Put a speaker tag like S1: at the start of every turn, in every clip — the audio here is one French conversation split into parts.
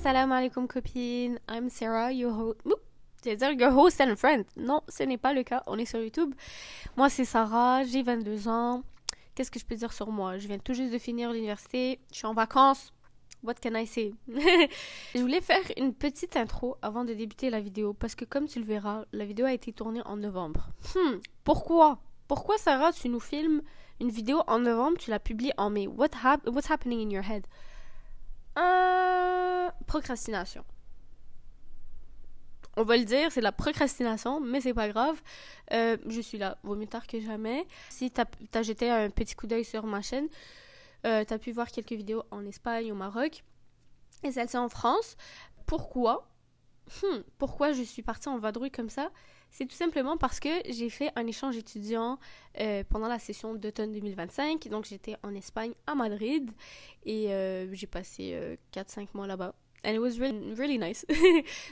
S1: Assalamu alaikum copines, I'm Sarah, j'allais dire your host and friend. Non, ce n'est pas le cas, on est sur YouTube. Moi c'est Sarah, j'ai 22 ans. Qu'est-ce que je peux dire sur moi? Je viens tout juste de finir l'université, je suis en vacances. What can I say? Je voulais faire une petite intro avant de débuter la vidéo parce que comme tu le verras, la vidéo a été tournée en novembre. Pourquoi? Pourquoi Sarah, tu nous filmes une vidéo en novembre, tu la publies en mai? What's happening in your head? Procrastination. On va le dire, c'est de la procrastination, mais c'est pas grave. Je suis là, vaut mieux tard que jamais. Si t'as jeté un petit coup d'œil sur ma chaîne, t'as pu voir quelques vidéos en Espagne, au Maroc, et celle-ci en France. Pourquoi? Pourquoi je suis partie en vadrouille comme ça? C'est tout simplement parce que j'ai fait un échange étudiant pendant la session d'automne 2025. Donc j'étais en Espagne, à Madrid, et j'ai passé 4-5 mois là-bas. And it was really nice.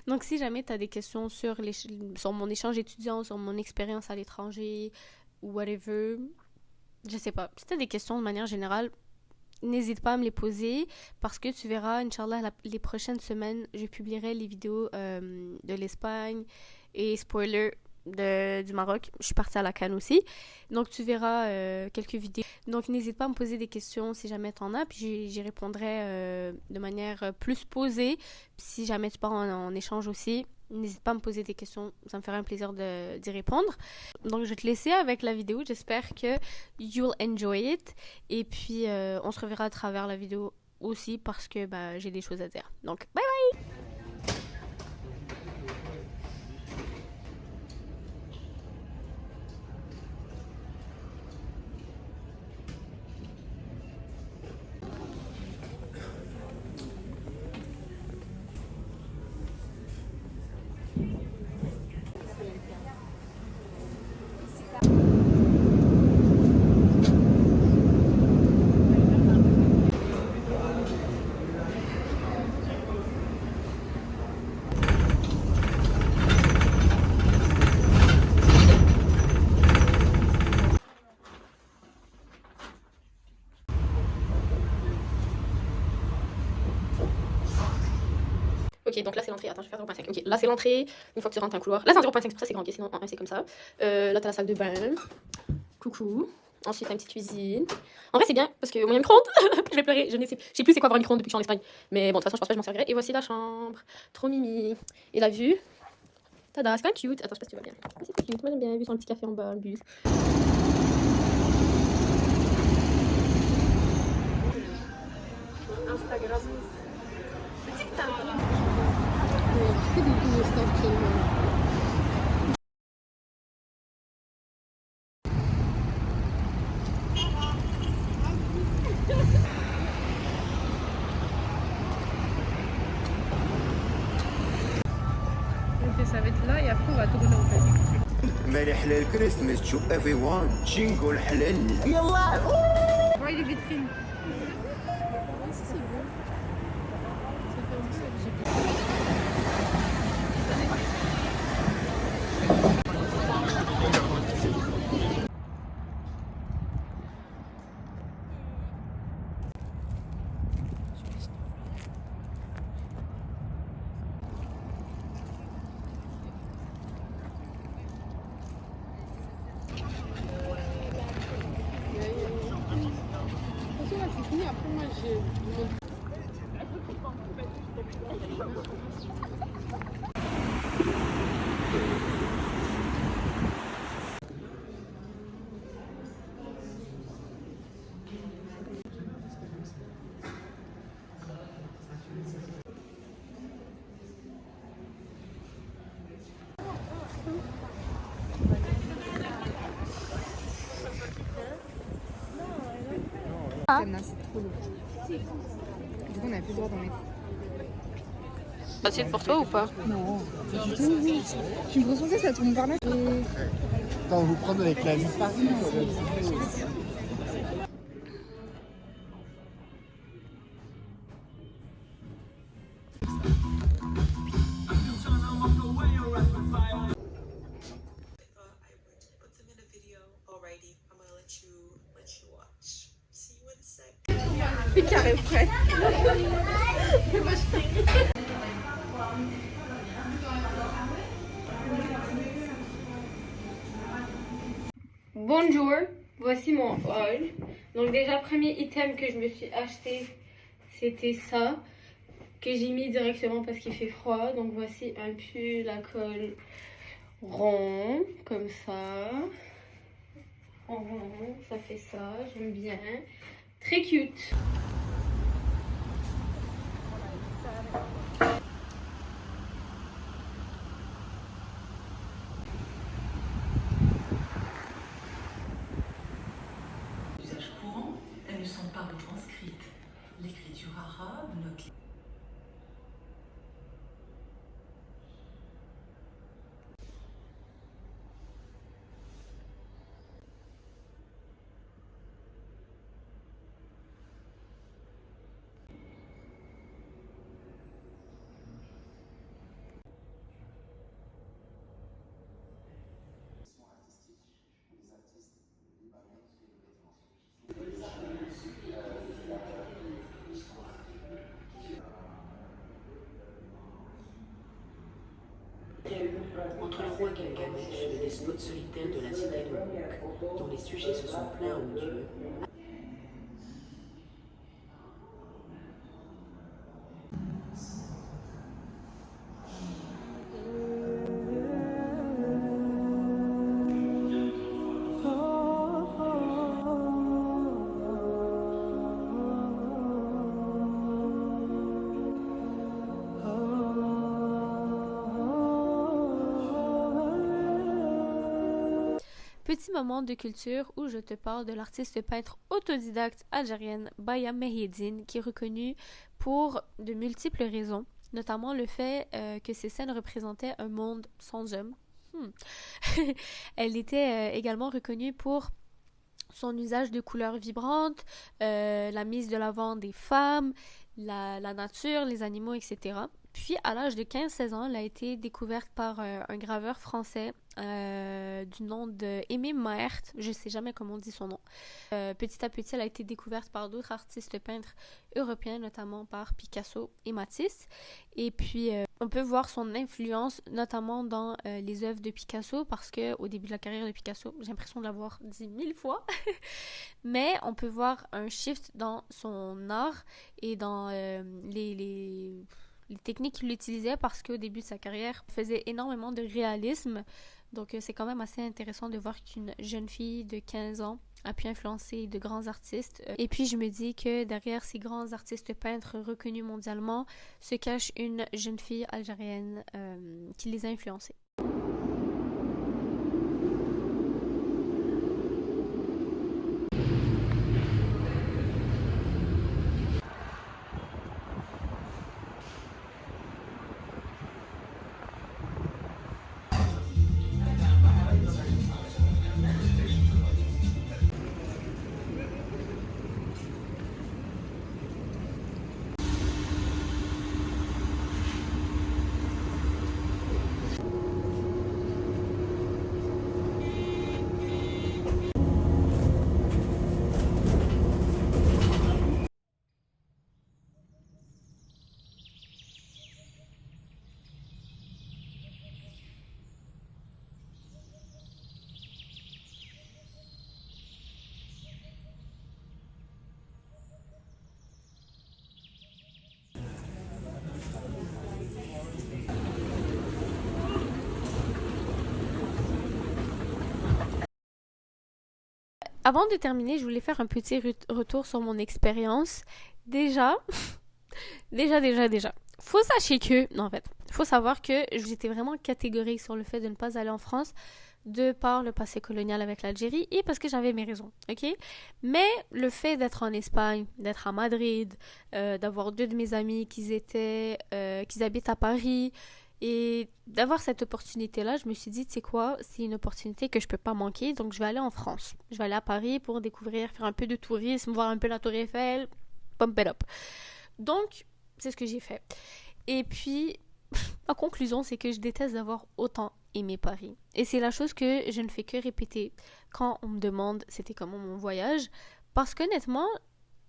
S1: Donc si jamais tu as des questions sur mon échange étudiant, sur mon expérience à l'étranger, ou whatever, je sais pas. Si tu as des questions de manière générale, n'hésite pas à me les poser parce que tu verras, Inch'Allah, les prochaines semaines, je publierai les vidéos de l'Espagne et spoiler du Maroc. Je suis partie à la Cannes aussi. Donc tu verras quelques vidéos. Donc n'hésite pas à me poser des questions si jamais tu en as. Puis j'y répondrai de manière plus posée. Puis si jamais tu pars en échange aussi, n'hésite pas à me poser des questions. Ça me ferait un plaisir d'y répondre. Donc je vais te laisser avec la vidéo. J'espère que you'll enjoy it. Et puis on se reverra à travers la vidéo aussi parce que j'ai des choses à dire. Donc bye bye! Ok, donc là c'est l'entrée. Attends, je vais faire 0.5. Ok, là c'est l'entrée. Une fois que tu rentres un couloir. Là c'est en 0.5, c'est pour ça c'est grand. Sinon en 1 c'est comme ça. Là t'as la salle de bain. Coucou. Ensuite t'as une petite cuisine. En vrai c'est bien parce que moi il y a un micro-ondes. Je vais pleurer. Je sais plus c'est quoi avoir un micro-ondes depuis que je suis en Espagne. Mais bon, de toute façon je pense pas que je m'en servirai. Et voici la chambre. Trop mimi. Et la vue. Tada, c'est quand même cute. Attends, je sais pas si tu vois bien. C'est cute. Moi j'aime bien la vue sur un petit café en bas, un bus. Instagram. TikTok. Que des vidéos actuellement. Ok, ça va être là et après on va tourner en fait. مالي حلال كريسماس to everyone شي نقول حلال يلا voir les vitrines. C'est fini, après moi j'ai... C'est trop lourd. Du coup, on n'a plus le droit d'en mettre. Facile pour toi ou pas? Non, pas du tout. Je me ressens que ça tourne par là.
S2: Quand vous prendre avec la vue Paris.
S1: Carré frais. Bonjour, voici mon haul. Donc déjà, premier item que je me suis acheté, c'était ça, que j'ai mis directement parce qu'il fait froid. Donc voici un pull à col rond, comme ça. En rond, ça fait ça, j'aime bien. Très cute.
S3: D'usage courant, elles ne sont pas retranscrites. L'écriture arabe note. Entre le roi Gilgamesh et le despote solitaire de la cité de Uruk, dont les sujets se sont plaints aux dieux,
S1: Petit moment de culture où je te parle de l'artiste peintre autodidacte algérienne Baya Mehieddine, qui est reconnue pour de multiples raisons, notamment le fait que ses scènes représentaient un monde sans hommes. Elle était également reconnue pour son usage de couleurs vibrantes, la mise de l'avant des femmes, la nature, les animaux, etc. Puis, à l'âge de 15-16 ans, elle a été découverte par un graveur français du nom de Aimé Maert. Je ne sais jamais comment on dit son nom. Petit à petit, elle a été découverte par d'autres artistes peintres européens, notamment par Picasso et Matisse. Et puis, on peut voir son influence, notamment dans les œuvres de Picasso, parce qu'au début de la carrière de Picasso, j'ai l'impression de l'avoir dit 1000 fois, mais on peut voir un shift dans son art et dans les techniques qu'il utilisait, parce qu'au début de sa carrière, il faisait énormément de réalisme. Donc, c'est quand même assez intéressant de voir qu'une jeune fille de 15 ans a pu influencer de grands artistes. Et puis, je me dis que derrière ces grands artistes peintres reconnus mondialement se cache une jeune fille algérienne qui les a influencés. Avant de terminer, je voulais faire un petit retour sur mon expérience. Déjà, déjà. Faut sachez que, non, en fait, faut savoir que j'étais vraiment catégorique sur le fait de ne pas aller en France de par le passé colonial avec l'Algérie et parce que j'avais mes raisons, ok? Mais le fait d'être en Espagne, d'être à Madrid, d'avoir deux de mes amis qui habitent à Paris et d'avoir cette opportunité-là, je me suis dit, tu sais quoi, c'est une opportunité que je peux pas manquer, donc je vais aller en France. Je vais aller à Paris pour découvrir, faire un peu de tourisme, voir un peu la Tour Eiffel, pump it up. Donc, c'est ce que j'ai fait. Et puis, ma conclusion, c'est que je déteste d'avoir autant aimé Paris. Et c'est la chose que je ne fais que répéter quand on me demande c'était comment mon voyage. Parce qu'honnêtement,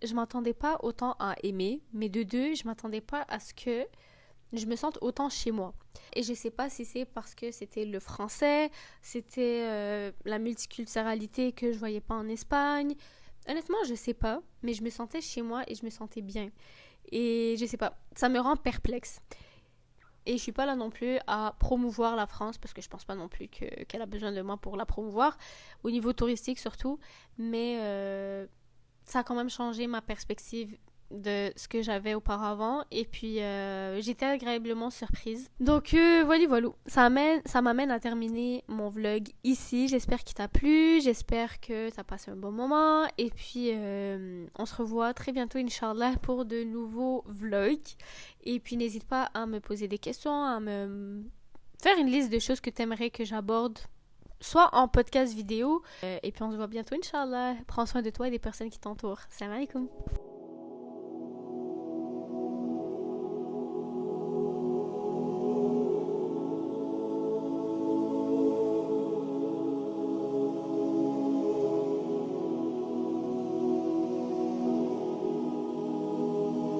S1: je m'attendais pas autant à aimer, mais de deux, je m'attendais pas à ce que je me sente autant chez moi. Et je sais pas si c'est parce que c'était le français, c'était la multiculturalité que je voyais pas en Espagne. Honnêtement, je sais pas, mais je me sentais chez moi et je me sentais bien. Et je sais pas, ça me rend perplexe. Et je suis pas là non plus à promouvoir la France, parce que je pense pas non plus qu'elle a besoin de moi pour la promouvoir, au niveau touristique surtout, mais ça a quand même changé ma perspective de ce que j'avais auparavant, et puis j'étais agréablement surprise. Donc voilà, ça m'amène à terminer mon vlog ici. J'espère qu'il t'a plu, j'espère que t'as passé un bon moment, et puis on se revoit très bientôt Inch'Allah pour de nouveaux vlogs. Et puis n'hésite pas à me poser des questions, à me faire une liste de choses que t'aimerais que j'aborde, soit en podcast vidéo, et puis on se voit bientôt Inch'Allah. Prends soin de toi et des personnes qui t'entourent. Salam alaikum.